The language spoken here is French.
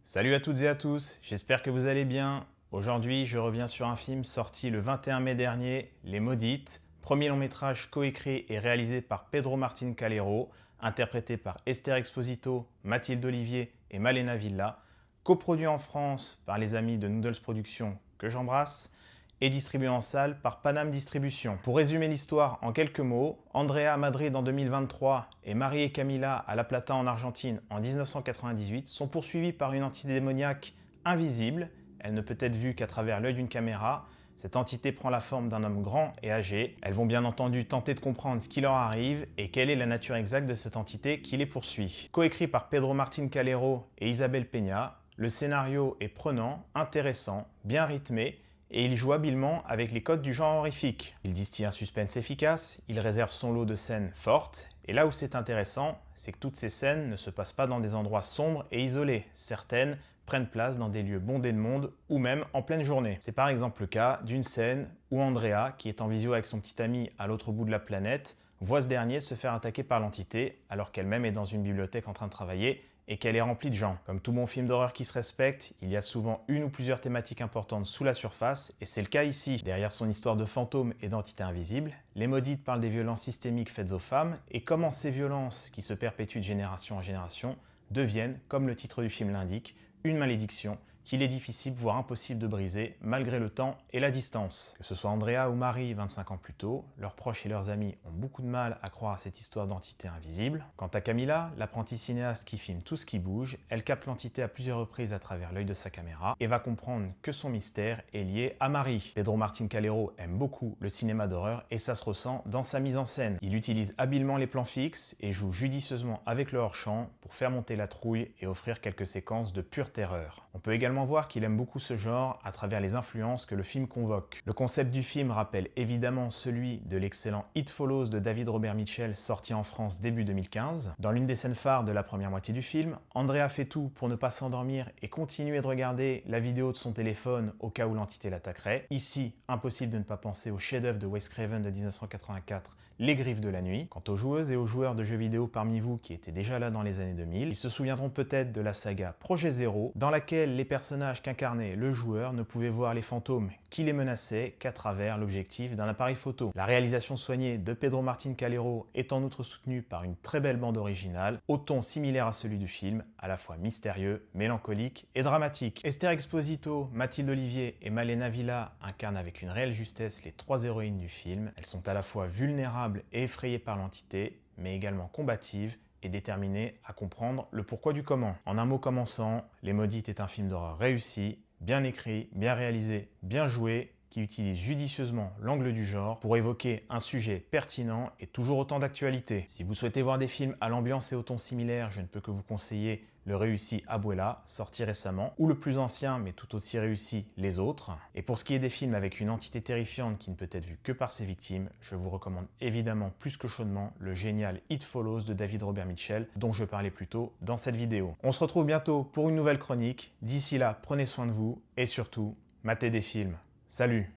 Salut à toutes et à tous, j'espère que vous allez bien. Aujourd'hui, je reviens sur un film sorti le 21 mai dernier, Les Maudites, premier long métrage coécrit et réalisé par Pedro Martín Calero, interprété par Esther Exposito, Mathilde Olivier et Malena Villa, coproduit en France par les amis de Noodles Productions que j'embrasse, et distribué en salle par Panam Distribution. Pour résumer l'histoire en quelques mots, Andrea à Madrid en 2023 et Marie et Camila à La Plata en Argentine en 1998 sont poursuivis par une entité démoniaque invisible. Elle ne peut être vue qu'à travers l'œil d'une caméra. Cette entité prend la forme d'un homme grand et âgé. Elles vont bien entendu tenter de comprendre ce qui leur arrive et quelle est la nature exacte de cette entité qui les poursuit. Coécrit par Pedro Martín Calero et Isabel Peña, le scénario est prenant, intéressant, bien rythmé, et il joue habilement avec les codes du genre horrifique. Il distille un suspense efficace, il réserve son lot de scènes fortes, et là où c'est intéressant, c'est que toutes ces scènes ne se passent pas dans des endroits sombres et isolés. Certaines prennent place dans des lieux bondés de monde ou même en pleine journée. C'est par exemple le cas d'une scène où Andrea, qui est en visio avec son petit ami à l'autre bout de la planète, voit ce dernier se faire attaquer par l'entité alors qu'elle-même est dans une bibliothèque en train de travailler et qu'elle est remplie de gens. Comme tout bon film d'horreur qui se respecte, il y a souvent une ou plusieurs thématiques importantes sous la surface, et c'est le cas ici. Derrière son histoire de fantômes et d'entités invisibles, Les Maudites parlent des violences systémiques faites aux femmes, et comment ces violences, qui se perpétuent de génération en génération, deviennent, comme le titre du film l'indique, une malédiction qu'il est difficile, voire impossible de briser, malgré le temps et la distance. Que ce soit Andrea ou Marie, 25 ans plus tôt, leurs proches et leurs amis ont beaucoup de mal à croire à cette histoire d'entité invisible. Quant à Camila, l'apprentie cinéaste qui filme tout ce qui bouge, elle capte l'entité à plusieurs reprises à travers l'œil de sa caméra et va comprendre que son mystère est lié à Marie. Pedro Martín Calero aime beaucoup le cinéma d'horreur et ça se ressent dans sa mise en scène. Il utilise habilement les plans fixes et joue judicieusement avec le hors-champ pour faire monter la trouille et offrir quelques séquences de pure terreur. On peut également voir qu'il aime beaucoup ce genre à travers les influences que le film convoque. Le concept du film rappelle évidemment celui de l'excellent It Follows de David Robert Mitchell sorti en France début 2015. Dans l'une des scènes phares de la première moitié du film, Andrea fait tout pour ne pas s'endormir et continuer de regarder la vidéo de son téléphone au cas où l'entité l'attaquerait. Ici, impossible de ne pas penser au chef-d'œuvre de Wes Craven de 1984, Les Griffes de la Nuit. Quant aux joueuses et aux joueurs de jeux vidéo parmi vous qui étaient déjà là dans les années 2000, ils se souviendront peut-être de la saga Projet Zero, dans laquelle les personnages qu'incarnait le joueur ne pouvaient voir les fantômes qui les menaçaient qu'à travers l'objectif d'un appareil photo. La réalisation soignée de Pedro Martín Calero est en outre soutenue par une très belle bande originale, au ton similaire à celui du film, à la fois mystérieux, mélancolique et dramatique. Esther Exposito, Mathilde Olivier et Malena Villa incarnent avec une réelle justesse les trois héroïnes du film. Elles sont à la fois vulnérables et effrayées par l'entité, mais également combatives et déterminées à comprendre le pourquoi du comment. En un mot commençant, Les Maudites est un film d'horreur réussi, bien écrit, bien réalisé, bien joué, qui utilise judicieusement l'angle du genre pour évoquer un sujet pertinent et toujours autant d'actualité. Si vous souhaitez voir des films à l'ambiance et au ton similaire, je ne peux que vous conseiller le réussi Abuela, sorti récemment, ou le plus ancien mais tout aussi réussi Les Autres. Et pour ce qui est des films avec une entité terrifiante qui ne peut être vue que par ses victimes, je vous recommande évidemment plus que chaudement le génial It Follows de David Robert Mitchell, dont je parlais plus tôt dans cette vidéo. On se retrouve bientôt pour une nouvelle chronique. D'ici là, prenez soin de vous et surtout, matez des films. Salut!